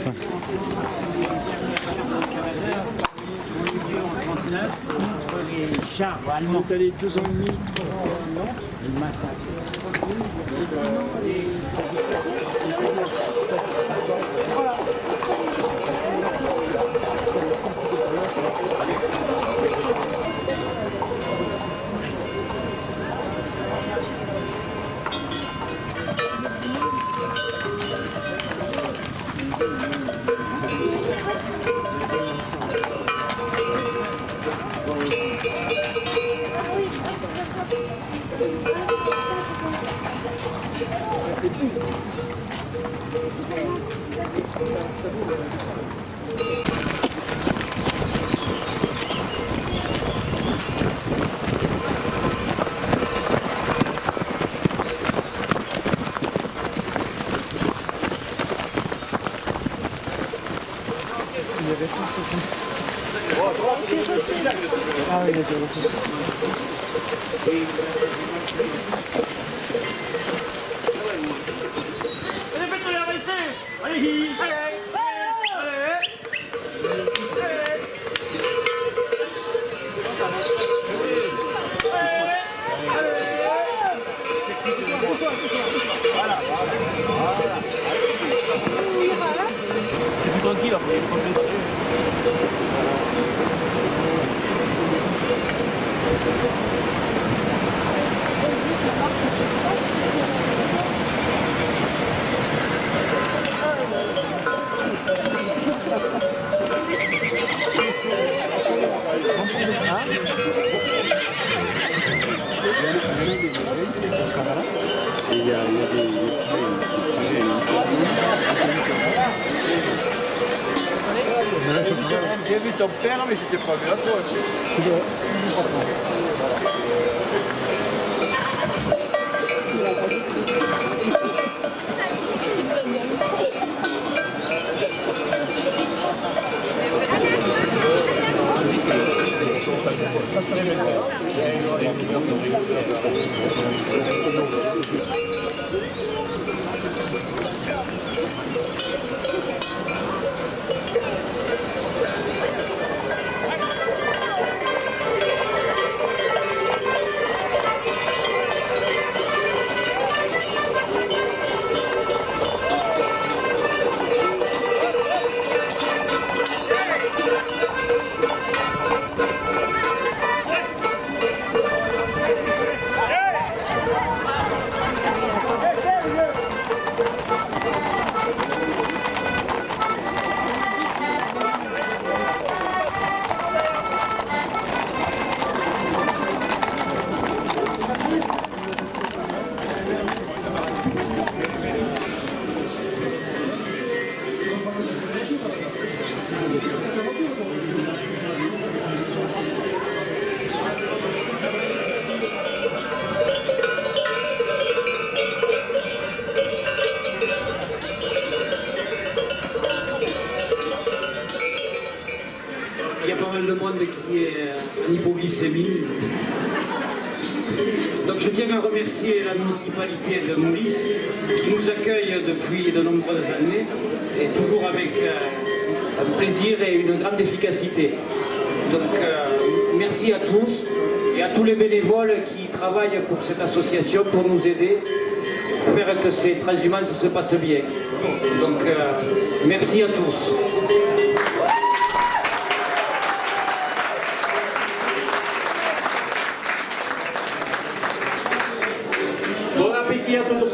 ça. Contre les chars allemands. On est allé 2 ans et demi, 3 ans à Nantes. Le massacre. Et sinon, les... Ah oui, d'accord. Allez, faites-le la baisser. Allez, allez. C'est plus tranquille après. J'ai vu ton père, mais j'étais pas vu à toi. Il y a pas mal de monde qui est en hypoglycémie. Donc je tiens à remercier la municipalité de Maurice qui nous accueille depuis de nombreuses années et toujours avec un plaisir et une grande efficacité. Donc merci à tous et à tous les bénévoles qui travaillent pour cette association pour nous aider à faire que ces transhumances se passent bien. Donc merci à tous. Bon appétit à tous.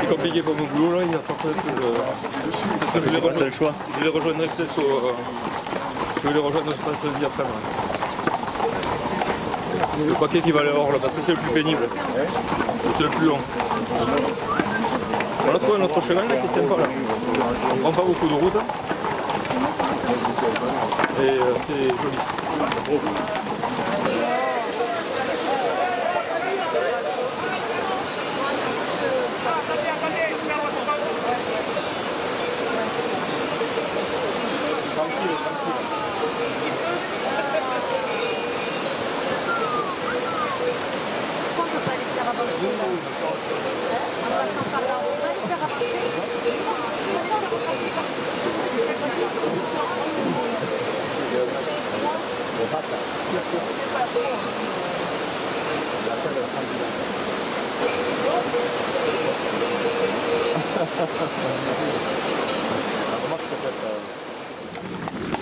c'est compliqué pour mon boulot là, il y a pas que je les rejoindrai peut-être je vais les rejoindre je pense lundi après. Le paquet qui va aller hors là, parce que c'est le plus pénible. C'est le plus long. On a trouvé notre chemin là qui est sympa là. On prend pas beaucoup de route. Et c'est joli.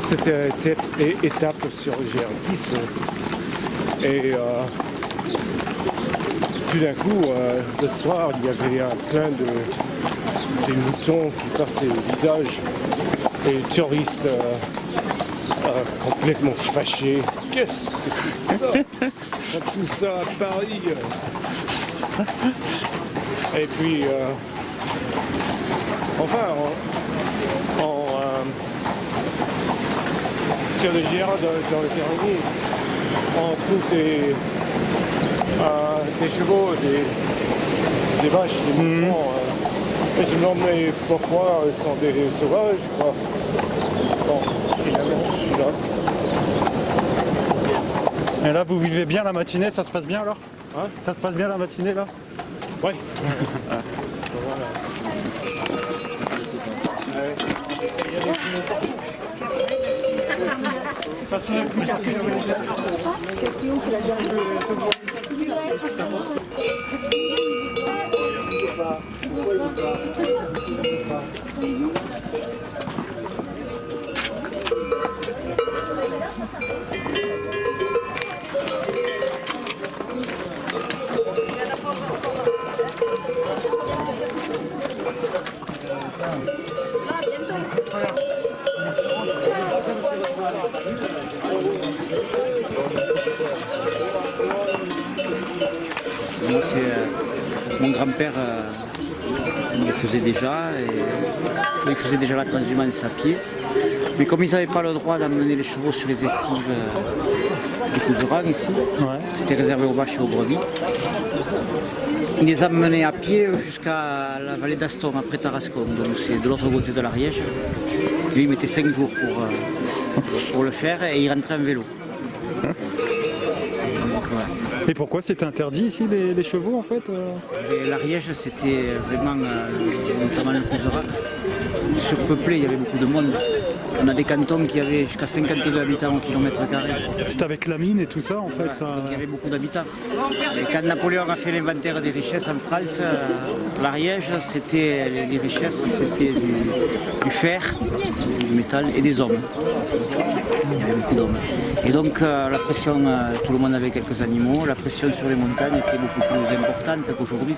C'était étape sur GR10 et tout d'un coup, le soir, il y avait plein de moutons qui passaient au village et les touristes complètement fâchés. Qu'est-ce que c'est ça? Tout ça à Paris. Et puis, sur le GR dans le Pyrénées, on trouve des chevaux, des vaches, des moutons. Et je me demande mais pourquoi ils sont des sauvages, quoi. Bon, finalement, je suis là. Et là, vous vivez bien la matinée, ça se passe bien alors? Hein? Ça se passe bien la matinée là? Oui. Moi, c'est mon grand-père, il le faisait déjà, il faisait déjà la transhumance à pied. Mais comme ils n'avaient pas le droit d'amener les chevaux sur les estives du Couserans ici, c'était réservé aux vaches et aux brebis. Il les amenait à pied jusqu'à la vallée d'Aston, après Tarascon, donc c'est de l'autre côté de l'Ariège. Lui, il mettait 5 jours pour le faire et il rentrait en vélo. Donc, voilà. Et pourquoi c'était interdit ici les chevaux en fait? L'Ariège c'était vraiment, notamment le Couserans, surpeuplé, il y avait beaucoup de monde. On a des cantons qui avaient jusqu'à 52 habitants au kilomètre carré. C'était avec la mine et tout ça en fait? Voilà, Ça... donc il y avait beaucoup d'habitants. Et quand Napoléon a fait l'inventaire des richesses en France, l'Ariège, c'était les richesses, c'était du fer, du métal et des hommes. Il y avait beaucoup d'hommes. Et donc la pression, tout le monde avait quelques animaux, la pression sur les montagnes était beaucoup plus importante qu'aujourd'hui.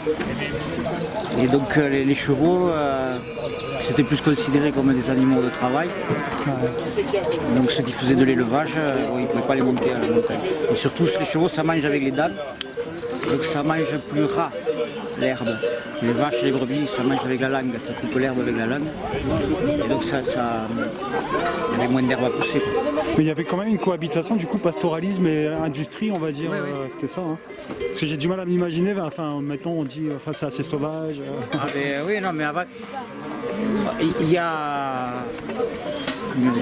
Et donc les chevaux, c'était plus considéré comme des animaux de travail. Donc ceux qui faisaient de l'élevage, ils ne pouvaient pas les monter à la montagne. Et surtout les chevaux, ça mange avec les dents, donc ça mange plus ras l'herbe. Les vaches et les brebis, ça mange avec la langue, ça coupe l'herbe avec la langue. Et donc ça il y avait moins d'herbe à pousser. Mais il y avait quand même une cohabitation du coup pastoralisme et industrie on va dire, c'était ça. Hein. Parce que j'ai du mal à m'imaginer, enfin maintenant on dit c'est assez sauvage. Ah ben, oui, non mais avant, il y a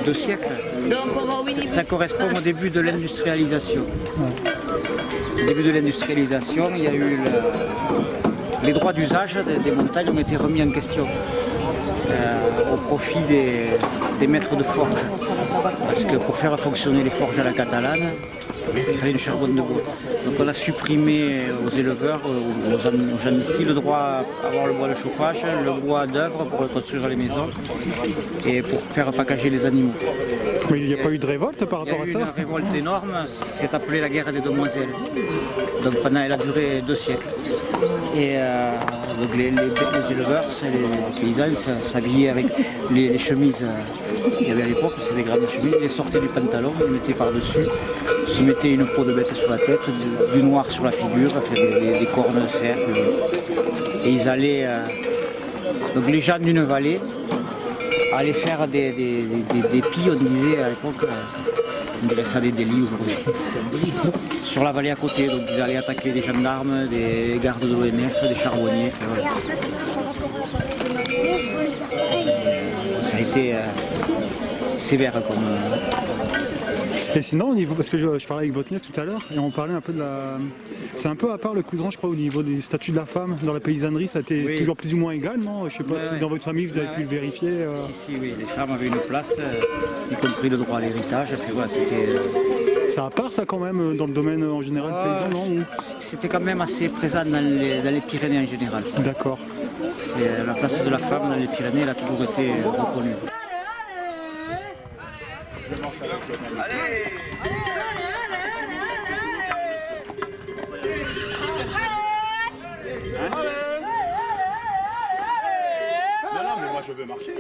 2 siècles, ça correspond au début de l'industrialisation. Au début de l'industrialisation, il y a eu les droits d'usage des montagnes ont été remis en question au profit des maîtres de forge. Parce que pour faire fonctionner les forges à la catalane, Il fallait du charbon de bois. Donc on a supprimé aux éleveurs, aux gens d'ici, le droit à avoir le bois de chauffage, le bois d'œuvre pour construire les maisons et pour faire packager les animaux. Mais il n'y a pas eu de révolte par rapport à Il y a eu ça? une révolte énorme, c'est appelé la guerre des demoiselles. Donc elle a duré 2 siècles. Et donc les éleveurs, les paysans s'habillaient avec les chemises qu'il y avait à l'époque, c'est des grandes chemises, ils sortaient du pantalon, ils mettaient par-dessus, se mettaient une peau de bête sur la tête, du noir sur la figure, des cornes de cerf. Et ils allaient, donc les gens d'une vallée allaient faire des pies, on disait à l'époque, on dirait ça des délits aujourd'hui, sur la vallée à côté. Donc ils allaient attaquer des gendarmes, des gardes de l'ONF, des charbonniers. Voilà. Ça a été sévère comme... Et sinon, au niveau, parce que je parlais avec votre nièce tout à l'heure, et on parlait un peu de la... C'est un peu à part le cousin, je crois, au niveau du statut de la femme dans la paysannerie, ça a été toujours plus ou moins égal, non? Je sais pas si dans votre famille vous avez pu le vérifier. Si, oui, les femmes avaient une place, y compris le droit à l'héritage, et puis voilà, c'était... Ça à part ça quand même, dans le domaine en général paysan, non? C'était quand même assez présent dans les Pyrénées en général. D'accord. La place de la femme dans les Pyrénées, elle a toujours été reconnue. Non, mais moi je veux marcher.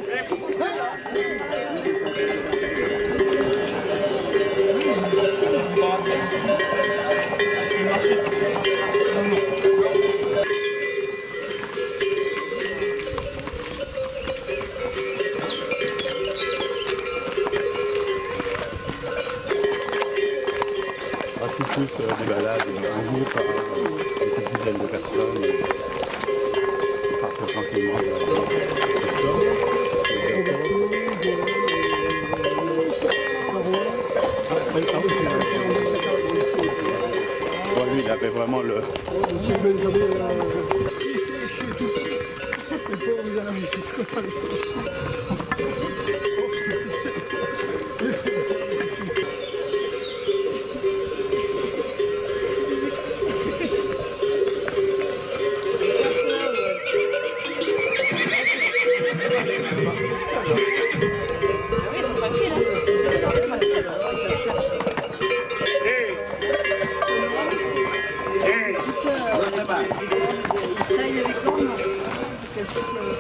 Plus des balades un jour par une petite dizaine de personnes qui partent tranquillement de lui, il avait vraiment le...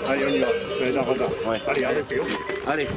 Allez, on y va, je vais dans le retard. Ouais. Allez, allez, c'est bon. Allez.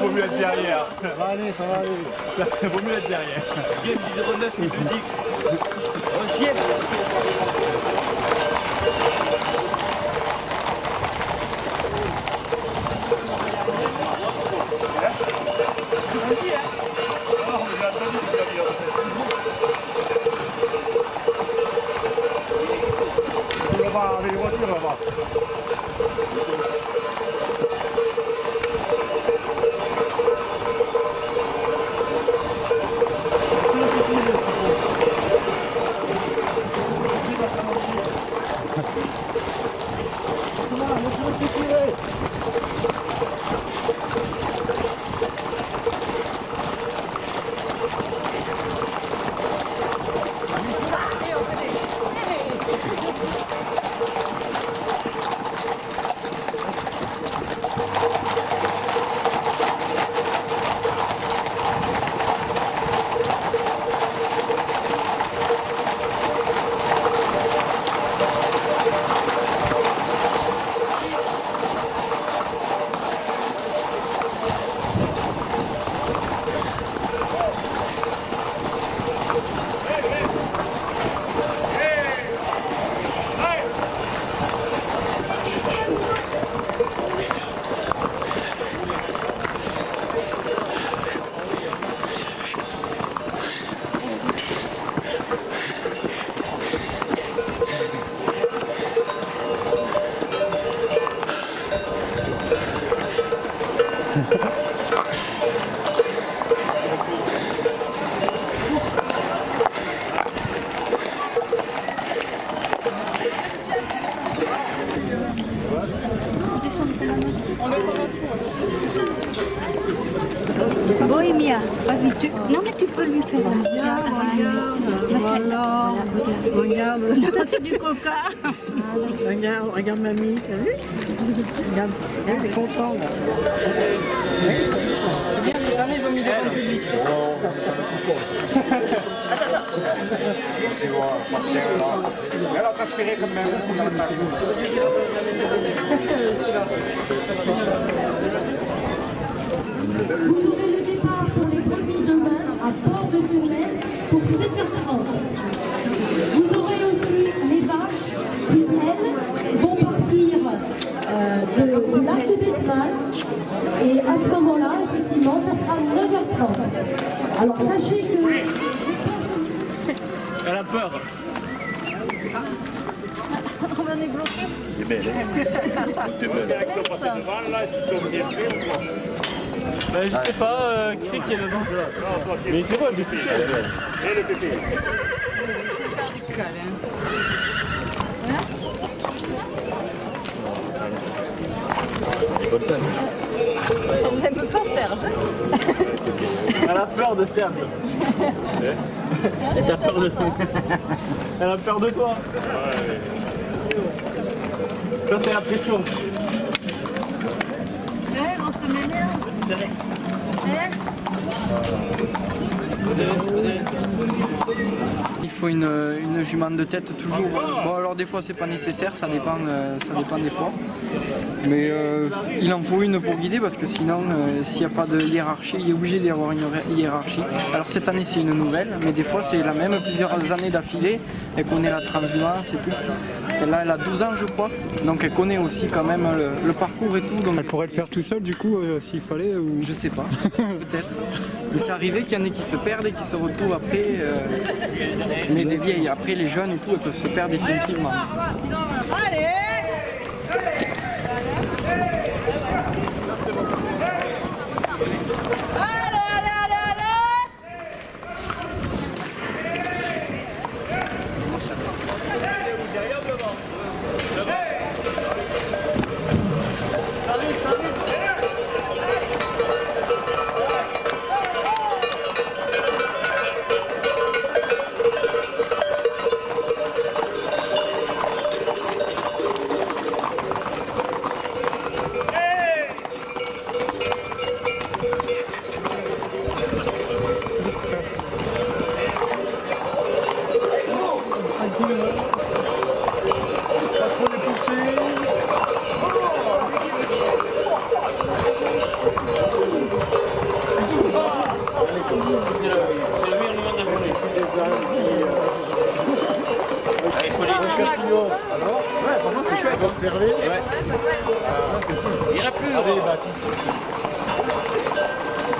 Vaut mieux être derrière. Ça va aller, ça va aller. Vaut mieux être derrière. 10,09 musique. Là-bas, avec les voitures là-bas. Bohémia, vas-y, non mais tu peux lui faire un bien. Regarde, C'est du coca. regarde mamie, t'as vu? Regarde, elle est contente. C'est bien, cette année ils ont mis des bancs publics. Elle a transpiré quand même. Vous aurez le départ pour les produits demain à Port-de-Soumette pour 7h30. Vous aurez aussi les vaches qui, elles, vont partir de l'arc de Betmal. Et à ce moment-là, effectivement, ça sera 9h30. Alors sachez que... Elle a peur. On en est bloqué. C'est belle, hein? Je sais pas qui c'est qui est dedans. Mais c'est moi, j'ai touché. Et le pépé. Elle n'aime pas Serge. Elle a peur de Serge. Elle a peur de toi. Elle a peur de toi. Ça c'est la pression. On se m'énerve. Il faut une jument de tête toujours. Bon alors des fois c'est pas nécessaire, ça dépend des fois. Mais il en faut une pour guider parce que sinon s'il n'y a pas de hiérarchie, il est obligé d'y avoir une hiérarchie. Alors cette année c'est une nouvelle, mais des fois c'est la même plusieurs années d'affilée. Elle connaît la transhumance et tout. Celle-là elle a 12 ans je crois, donc elle connaît aussi quand même le parcours et tout. Donc Elle pourrait le faire tout seul du coup s'il fallait ou... je sais pas, peut-être. Mais c'est arrivé qu'il y en ait qui se perdent et qui se retrouvent après. Mais des vieilles, après les jeunes et tout, elles peuvent se perdre définitivement. Allez.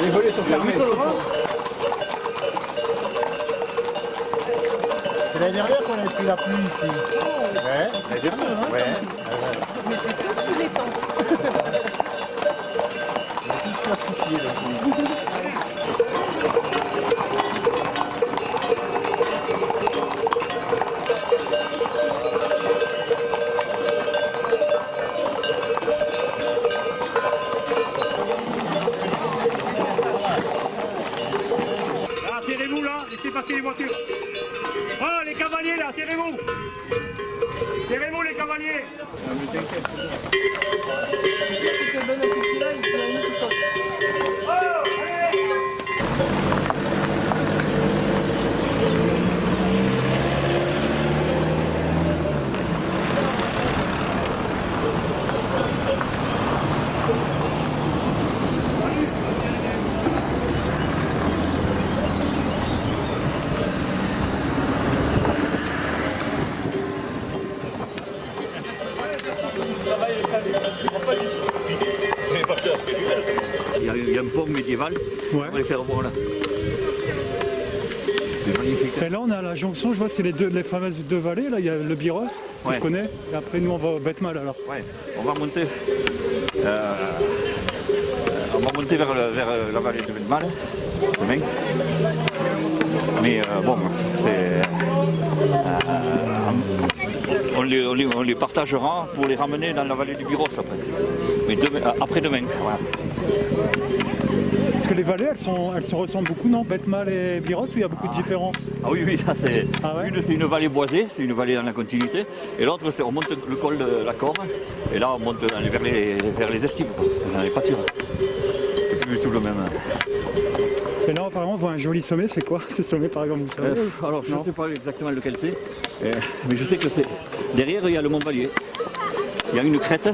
Les volets sont fermés. C'est l'année dernière qu'on avait pris la pluie ici. Ouais, l'année dernière, ouais. On était tous sous les tentes. On est tous classifiés la pluie. Serrez-vous là, laissez passer les voitures. Oh les cavaliers là, serrez-vous. Serrez-vous les cavaliers. Il y a un pont médiéval, Ouais. on va les faire voir là. C'est magnifique. Et là on est à la jonction, je vois c'est les fameuses deux vallées, là il y a le Biros, que Ouais. je connais, et après nous on va au Betmal alors. Ouais, on va monter on va monter vers la vallée de Bellemal demain. Mais bon, on les partagera pour les ramener dans la vallée du Biros après. Mais après-demain. Voilà. Parce que les vallées, elles se ressemblent beaucoup, non? Bellemal et Biros, ou il y a beaucoup de différences? Ah oui, ça c'est. Une c'est une vallée boisée, c'est une vallée dans la continuité, et l'autre c'est on monte le col de la Corne, et là on monte vers les estives, dans les pâtures. C'est plus du tout le même. Et là apparemment on voit un joli sommet, c'est quoi ce sommet par exemple, vous savez? Alors je ne sais pas exactement lequel c'est, mais je sais que c'est. Derrière il y a le Mont Vallier. Il y a une crête,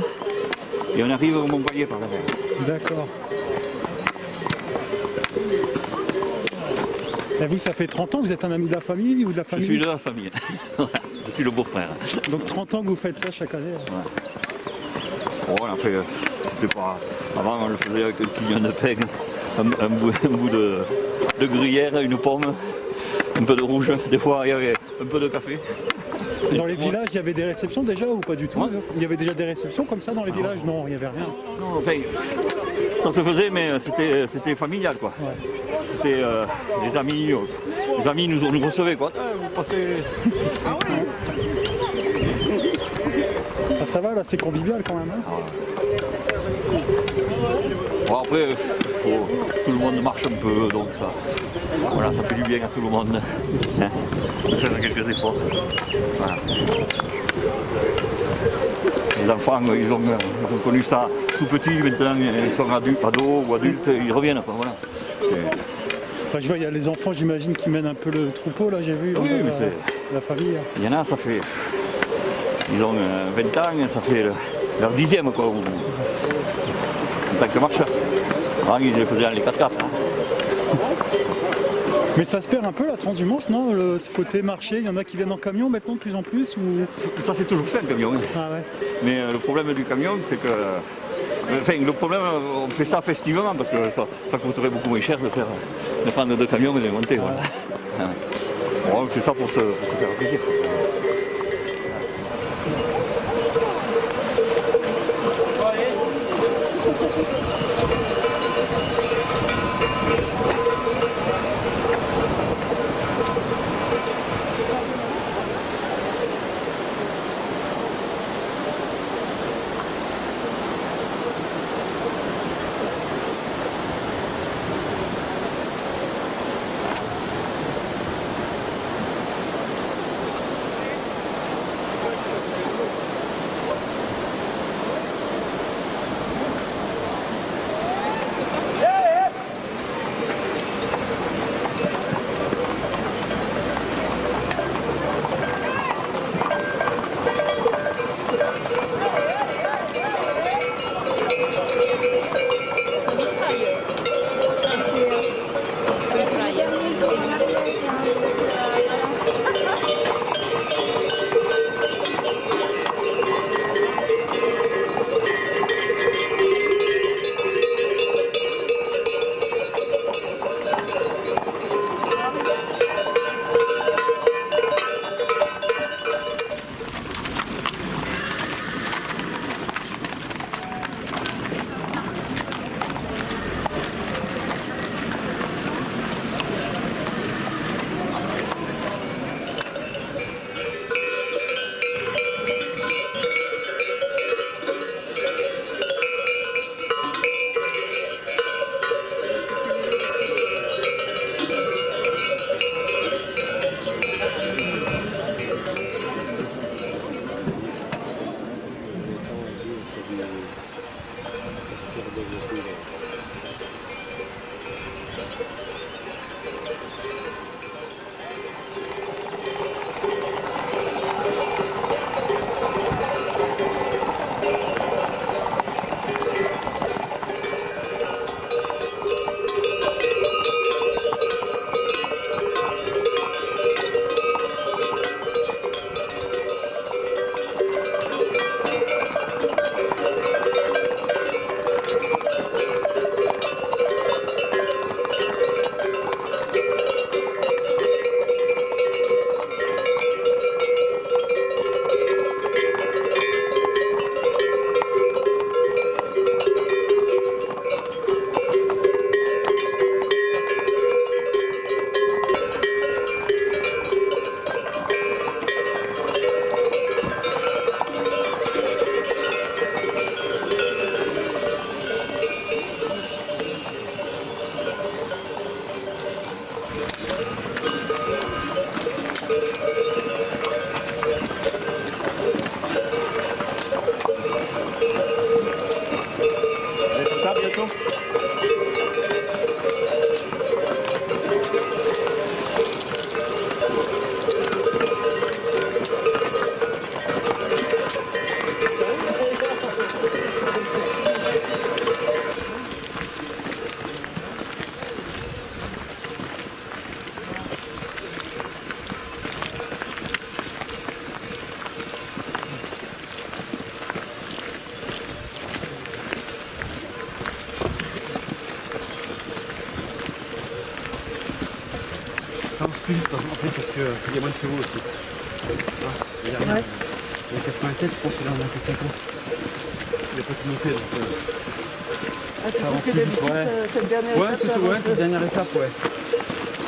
et on arrive au Mont Vallier par derrière. D'accord. Et vous, ça fait 30 ans que vous êtes un ami de la famille ou de la famille? Je suis de la famille. Je suis le beau-frère. Donc 30 ans que vous faites ça chaque année? Ouais. Bon, on a fait, c'est pas. Avant on le faisait avec un quignon de pain, un bout de gruyère, une pomme, un peu de rouge. Des fois il y avait un peu de café. Dans les villages, il y avait des réceptions déjà ou pas du tout? Il y avait déjà des réceptions comme ça dans les villages? Non, il n'y avait rien. Non, enfin, ça se faisait, mais c'était familial quoi. Ouais. C'était les amis nous recevaient quoi. Vous passez. Ça va là, c'est convivial quand même. Hein? Bon, après, tout le monde marche un peu, donc ça, voilà, ça fait du bien à tout le monde. Hein, de faire quelques efforts. Voilà. Les enfants, ils ont connu ça tout petit, maintenant ils sont ados ou adultes, ils reviennent. Quoi, voilà. Enfin, je vois, il y a les enfants, j'imagine, qui mènent un peu le troupeau, là, j'ai vu, oui, mais la famille. Il y en a, ça fait. Ils ont 20 ans, ça fait leur 10e quoi. En tant que marcheur. Avant, ils les faisaient dans les 4x4. Hein. Mais ça se perd un peu la transhumance, non? Ce côté marché, il y en a qui viennent en camion maintenant de plus en plus ou... Ça c'est toujours fait le camion. Hein. Ah ouais. Mais le problème du camion, c'est que. Enfin, le problème, on fait ça festivement parce que ça coûterait beaucoup moins cher de prendre 2 camions et de les monter. Voilà. Bon, on fait ça pour se faire plaisir. plus vite en fait parce qu'il y a moins de chevaux aussi. Il y a 87, je pense qu'il en a que 50. Il n'a pas tout monté donc Ah, tu ça va trouves que plus vite. d'habitude, cette dernière Ouais, étape, c'est ça ouais, avance cette dernière étape, ouais.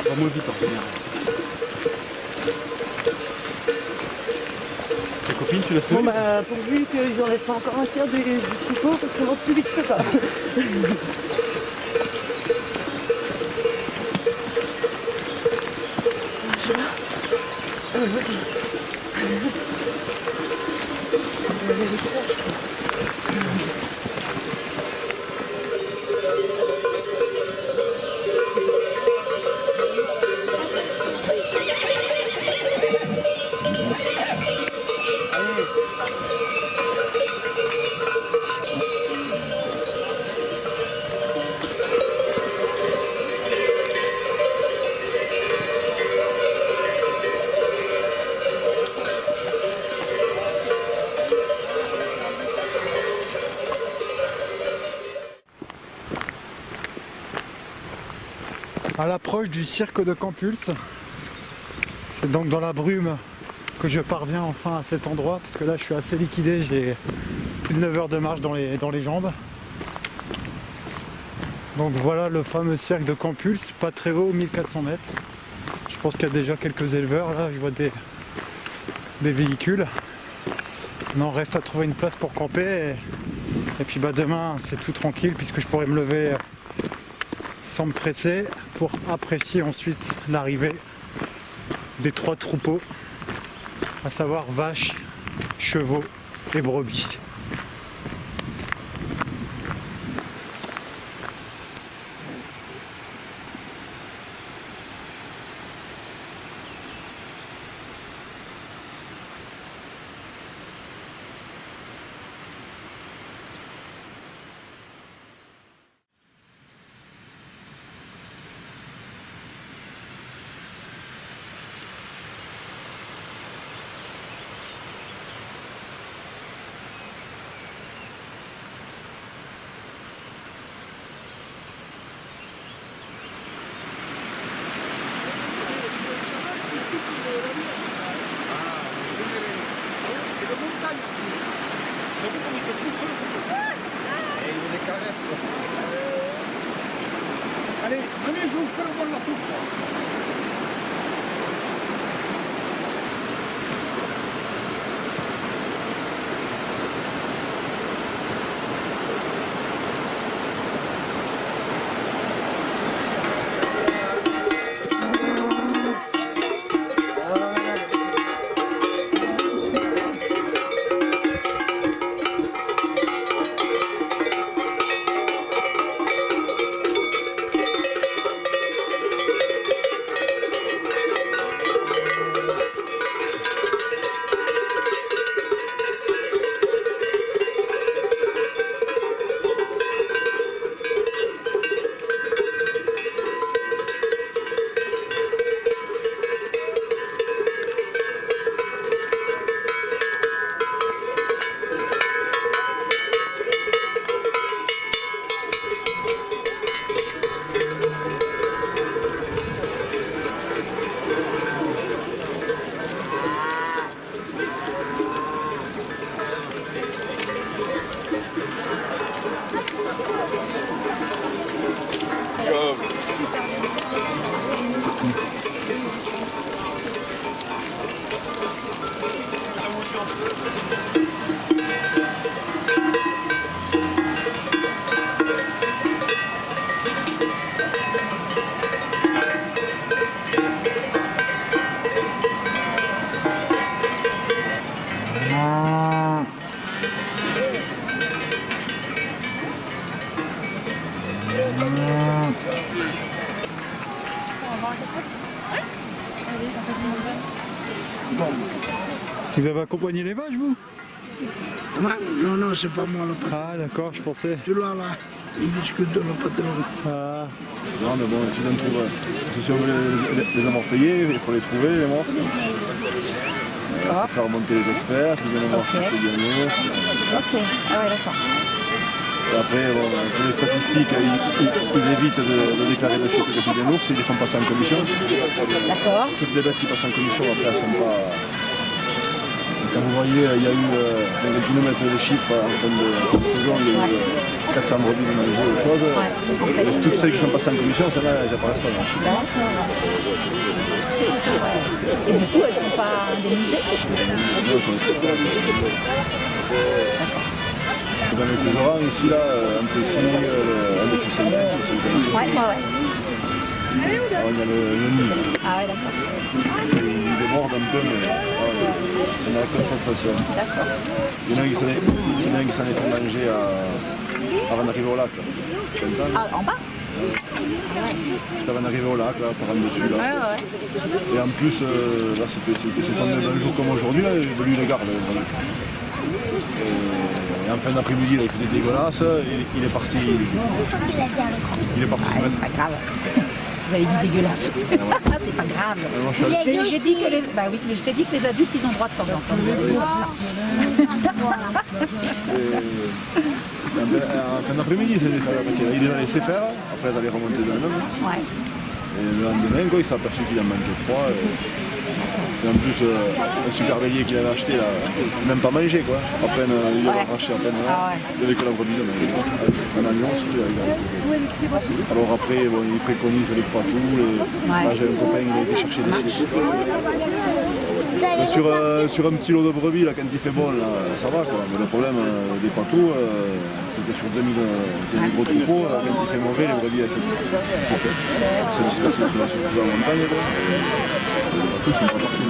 Ça va moins vite en général. Ta copine, tu l'as Bon sauvé? bah pourvu qu'ils n'enlèvent pas encore un tiers du troupeau parce qu'on va plus vite que ça. À l'approche du cirque de Campulse, c'est donc dans la brume que je parviens enfin à cet endroit, parce que là je suis assez liquidé, j'ai plus de 9 heures de marche dans les jambes. Donc voilà le fameux cirque de Campulse, pas très haut, 1400 mètres. Je pense qu'il y a déjà quelques éleveurs là, je vois des véhicules. Non, reste à trouver une place pour camper et puis bah demain c'est tout tranquille puisque je pourrai me lever sans me presser pour apprécier ensuite l'arrivée des 3 troupeaux, à savoir vaches, chevaux et brebis. Allez, venez, je vous fais le vol la coupe. Vous avez accompagné les vaches, vous? Non, non, c'est pas moi le patron. Ah d'accord, je pensais. Tu vois là, il discute de le patron. Ah. Non, mais bon, si on trouve, si on veut les avoir payés, il faut les trouver, les morts. Il faut faire remonter les experts, qui viennent voir si c'est gagné. Ok, ah ouais, d'accord. Après, bon, pour les statistiques, ils évitent de déclarer des chutes que c'est bien lourd s'ils les font passer en commission. D'accord. Toutes les bêtes qui passent en commission, après, elles sont pas... Comme vous voyez, il y a eu, quand ils nous mettent les chiffres en fin de saison, il y a eu 400 brebis de manger ou choses. Et toutes celles qui sont passées en commission, celles-là, elles n'apparaissent pas dans le chiffre. Et du coup, elles ne sont pas indemnisées? Non, elles sont dans le couserans, ici, là, entre ici, en dessous de 5 ans, si vous connaissez. Ouais. Alors, il y a le nid. Ah ouais, d'accord. Il déborde un peu, mais voilà, il y a la concentration. D'accord. Il y en a qui s'en est fait manger avant d'arriver au lac. Ah, en bas? Juste avant d'arriver au lac, là, par en dessus. Là. Ouais. Et en plus, là, c'est tombé un jour comme aujourd'hui, là, lui il le garde. Voilà. Et en fin d'après-midi, il faisait dégueulasse, il est parti. Il est parti se mettre. C'est pas grave. Vous avez dit dégueulasse. C'est pas grave. Mais j'ai dit que bah oui, mais je t'ai dit que les adultes, ils ont droit de temps en temps. En fin d'après-midi, il les a laissé faire, après ils allaient remonter dans le même. Ouais. Et le lendemain, quoi, il s'est aperçu qu'il en manquait 3. Et en plus, un super bélier qu'il avait acheté, là, même pas mangé, quoi. À peine, il l'avait arraché à peine. Là. Il avait que la brebis, un agneau aussi. Alors après, bon, il préconise les patous. Là, j'ai un copain, il a été chercher des sièges. Sur un petit lot de brebis, là, quand il fait bon, là, ça va, quoi. Mais le problème des patous, c'est que sur 2000 gros troupeaux, quand il fait mauvais, les brebis, elles se dispersent sur la montagne, quoi. Les patous sont pas partout.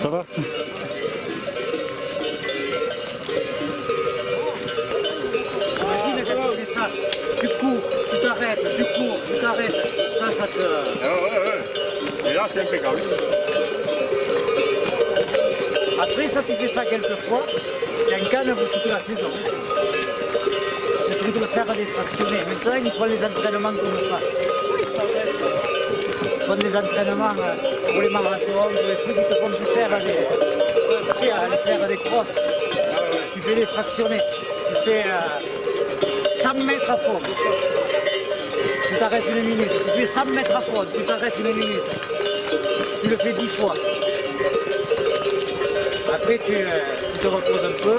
Ça va? Imagine quand tu fais ça, tu cours, tu t'arrêtes, tu cours, tu t'arrêtes. Ça te... Ouais. Et là, c'est impeccable. Après, ça, tu fais ça quelques fois, il y a une canne pour toute la saison. C'est truc de faire des fractionnés. Maintenant, il faut les entraînements comme ça. Il faut des entraînements pour les marathons, pour les trucs qui te font faire des crosses. Tu fais des fractionnés. Tu fais 100 mètres à fond. Tu t'arrêtes une minute. Tu fais 100 mètres à fond. Tu t'arrêtes une minute. Tu le fais 10 fois. Après, tu te reposes un peu.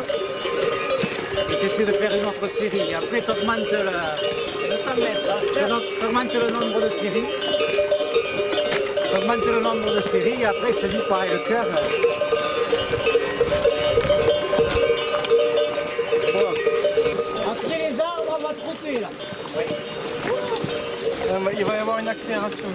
Et tu essaies de faire une autre série. Après, tu augmentes le nombre de séries. Tu augmentes le nombre de séries. Et après, je te dis pareil, le cœur. Après les arbres, on va trotter là. Il va y avoir une accélération.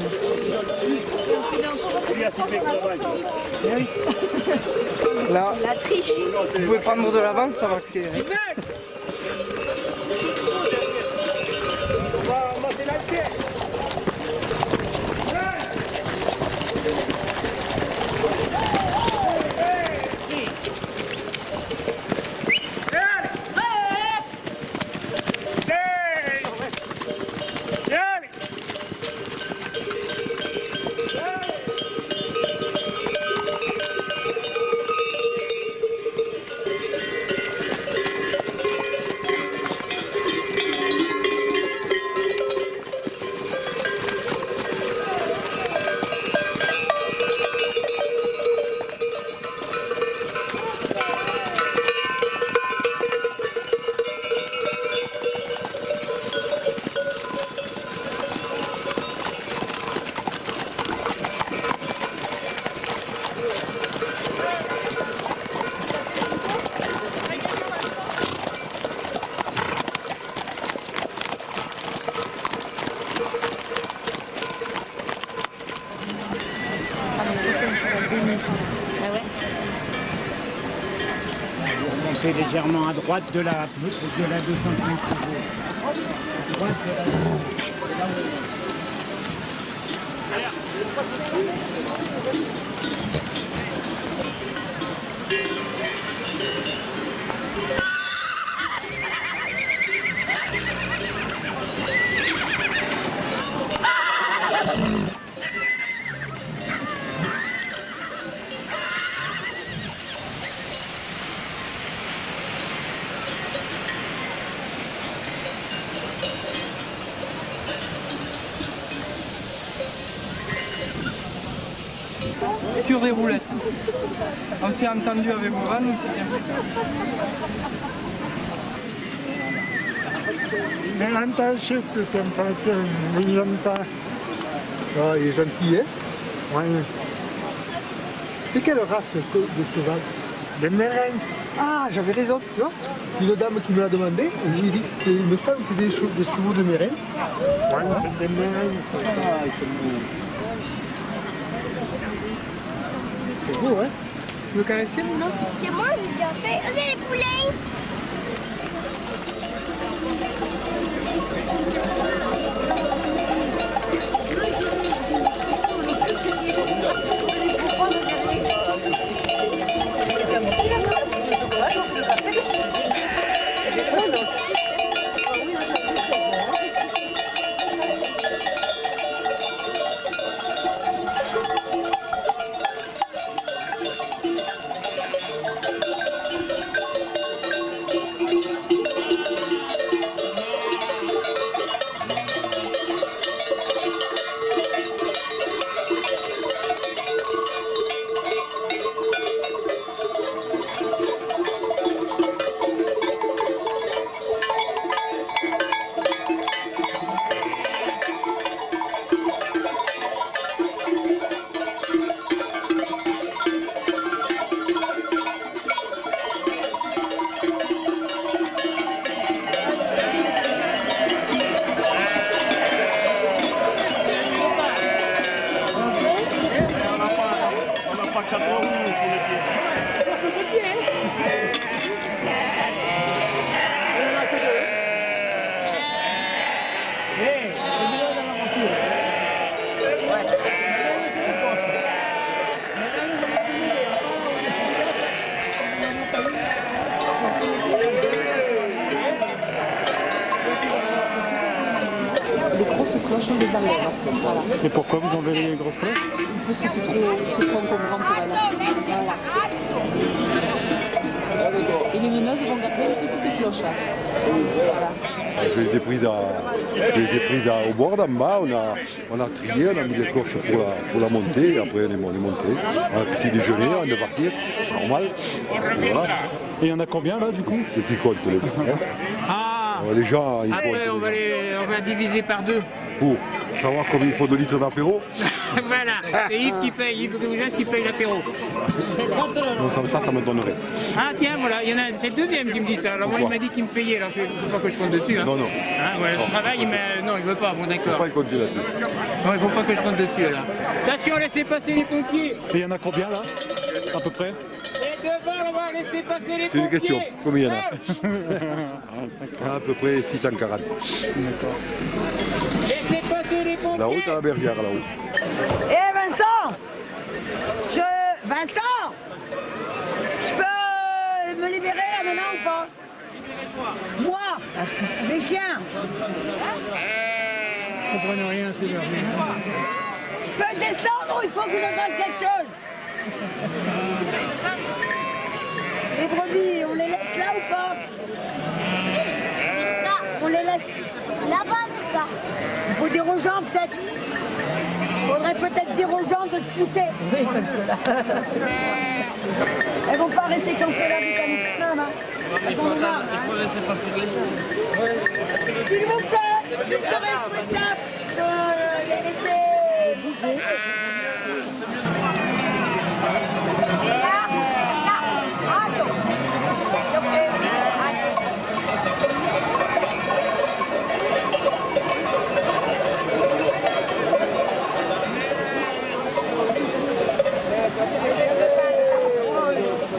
Là, La triche. vous pouvez prendre de l'avance, ça va accélérer. légèrement à droite de la 205 chevaux. À droite de là où... Sur des roulettes. On s'est entendu avec Moran, c'était impeccable. Mais l'entache, tu t'aimes pas ça, mais j'aime pas. Oh, il est gentil, hein? Ouais. C'est quelle race de cheval? Des Mérens. Ah, j'avais raison, tu vois. Une dame qui me l'a demandé, j'ai dit, il me semble que c'est des chevaux de Mérens. Ouais, c'est des Mérens. Ah, ils sont beaux. C'est beau, hein? Tu veux caresser, Mouna? C'est moi, j'ai déjà fait. Regardez les poulets! Les grosses cloches, on les enlève. Voilà. Et pourquoi vous enlevez les grosses cloches? Parce que c'est trop encombrant pour elles. Voilà. Et les meneuses vont garder les petites cloches. Voilà. Je les ai prises, au bord d'en bas, on a trié, on a mis des cloches pour la montée, et après on est monté. On a un petit déjeuner, on est parti, normal. Voilà. Et il y en a combien là du coup? Qu'est-ce qu'ils comptent les gens, Ah, les gens, ils après comptent, on va diviser par deux. Pour savoir combien il faut de litres d'apéro. Voilà, c'est Yves qui paye, Yves Gouges qui paye l'apéro. Donc ça me donnerait. Ah tiens, voilà, il y en a, c'est le deuxième qui me dit ça. Alors moi il m'a dit qu'il me payait, alors il ne faut pas que je compte dessus. Hein. Non, non. Hein, voilà, je travaille, mais non, il ne veut pas, bon d'accord. Il ne faut pas y compter là-dessus. Non, il ne faut pas que je compte dessus là. Attention, laissez passer les pompiers. Et il y en a combien là? À peu près? Et devant, on va laisser passer les pompiers. C'est une question, combien il y en a? À peu près 640. D'accord. Laissez passer les pompiers. Là-haut, t'as la bergère, là-haut. Eh Vincent, Vincent, je peux me libérer là maintenant ou pas? Moi, les chiens. Vous comprenez rien, c'est leur vie. Je peux descendre ou il faut que je fasse quelque chose? Les brebis, on les laisse là ou pas? On les laisse là-bas, là. Il faut dire aux gens peut-être. Il faudrait peut-être dire aux gens de se pousser. Oui, parce que là... Elles vont pas rester campées là du canicule, hein. Il faut laisser partir les gens. S'il vous plaît, il serait souhaitable de les laisser bouger.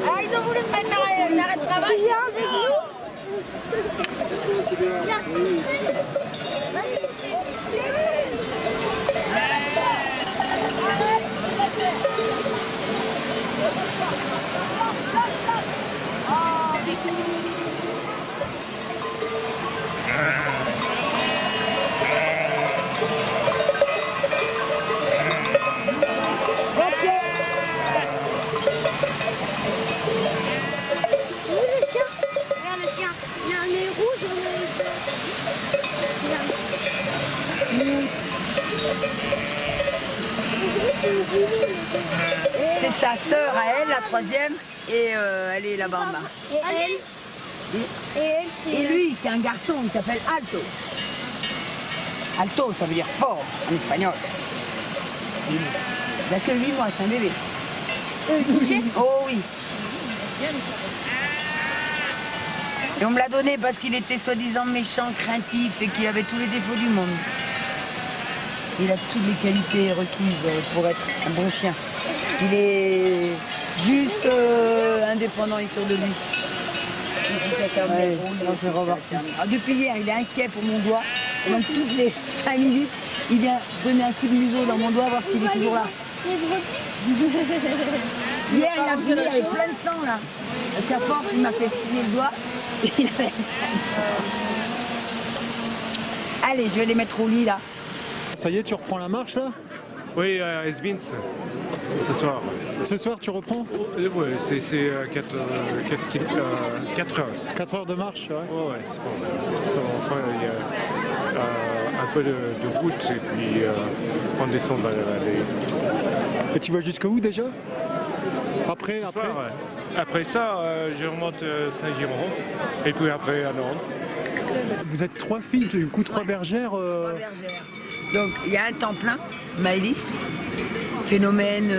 Ah, ils ont voulu me mettre en arrêt de travail. C'est sa sœur à elle, la troisième, et elle est là-bas en bas. Et elle, c'est... Et lui, c'est un garçon, il s'appelle Alto. Alto, ça veut dire fort en espagnol. Il n'a que 8 mois, c'est un bébé. Oh oui. Et on me l'a donné parce qu'il était soi-disant méchant, craintif et qu'il avait tous les défauts du monde. Il a toutes les qualités requises pour être un bon chien. Il est juste indépendant et sûr de lui. Depuis hier, il est inquiet pour mon doigt. Et donc toutes les 5 minutes, il vient donner un coup de museau dans mon doigt, voir s'il est toujours là. Hier, il a fini avec plein de sang là. Parce qu'à force, il m'a fait filer le doigt. Allez, je vais les mettre au lit là. Ça y est, tu reprends la marche là? Oui, à Esbins, ce soir. Ce soir, tu reprends? Oui, c'est 4 heures. 4 heures de marche, ouais. Ouais, c'est bon. Enfin, il y a un peu de route et puis on descend dans la vallée. Et tu vas jusqu'à où déjà? Après. Après ça, je remonte Saint-Giron et puis après à Nantes. Vous êtes 3 filles, du coup 3 bergères. 3 bergères. Donc il y a un temps plein, Maëlys, phénomène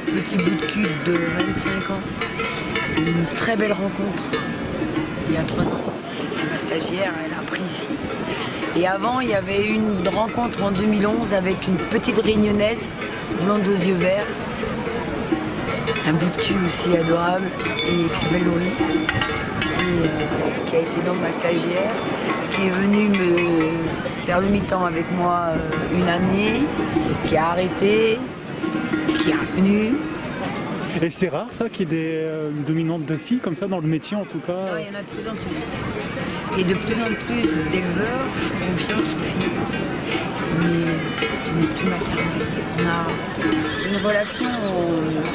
petit bout de cul de 25 ans. Une très belle rencontre il y a 3 ans. Ma stagiaire, elle a appris ici. Et avant, il y avait une rencontre en 2011 avec une petite réunionnaise, blonde aux yeux verts. Un bout de cul aussi adorable, et qui s'appelle Laurie, et qui a été donc ma stagiaire, qui est venue me faire le mi-temps avec moi une année, qui a arrêté, qui est revenue. Et c'est rare ça qu'il y ait des dominantes de filles comme ça dans le métier en tout cas? Non, il y en a de plus en plus. Et de plus en plus d'éleveurs font confiance aux filles. Mais tout maternel. On a une relation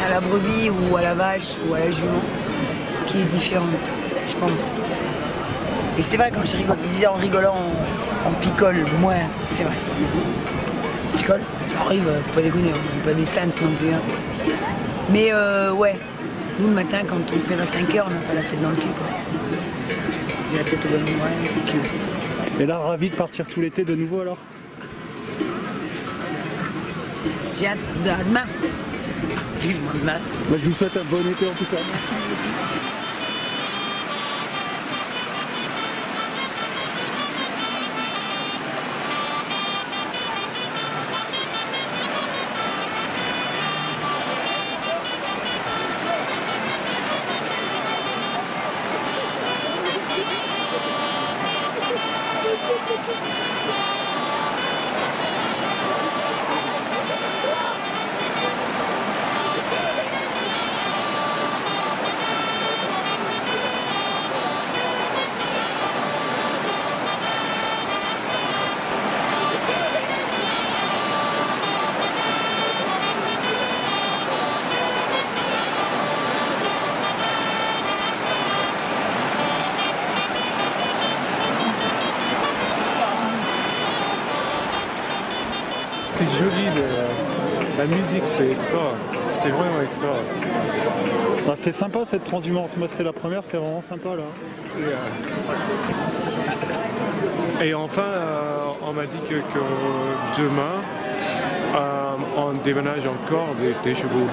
à la brebis ou à la vache ou à la jument qui est différente, je pense. Et c'est vrai, quand je disais en rigolant, on picole moins, c'est vrai. On picole, ça arrive, faut pas déconner, on n'est pas des saintes non plus. Hein. Mais ouais, nous le matin, quand on se lève à 5 h, on n'a pas la tête dans le cul. Quoi. Il a la tête au bon endroit, le cul aussi. Et là, ravi de partir tout l'été de nouveau alors? J'ai hâte de demain. Vivement demain. Bah, je vous souhaite un bon été en tout cas. C'est joli, la musique c'est extra, c'est vraiment extra. Ah, c'était sympa cette transhumance, moi c'était la première, c'était vraiment sympa là. Et enfin, on m'a dit que demain, on déménage encore des chevaux.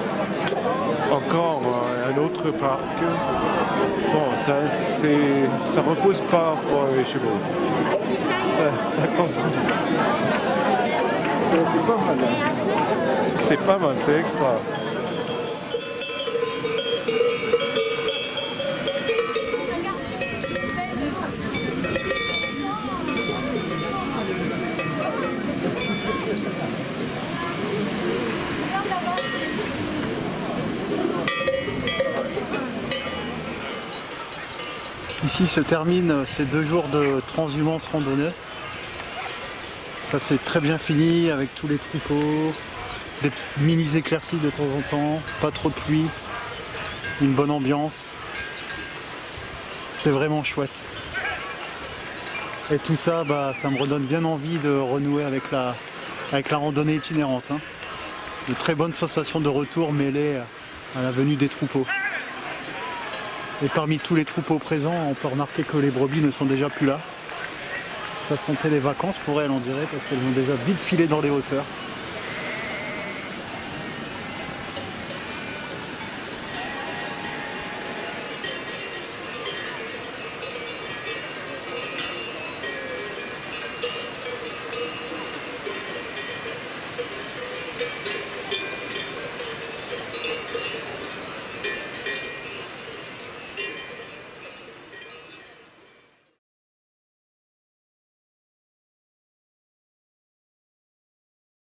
Encore un autre parc. Bon, ça repose pas pour les chevaux. Ça compte. C'est pas mal. C'est pas mal, c'est extra. Ici se terminent ces 2 jours de transhumance randonnée. Ça s'est très bien fini avec tous les troupeaux, des mini éclaircies de temps en temps, pas trop de pluie, une bonne ambiance. C'est vraiment chouette. Et tout ça, ça me redonne bien envie de renouer avec la randonnée itinérante. Hein. De très bonnes sensations de retour mêlées à la venue des troupeaux. Et parmi tous les troupeaux présents, on peut remarquer que les brebis ne sont déjà plus là. Ça sentait les vacances pour elles, on dirait, parce qu'elles ont déjà vite filé dans les hauteurs.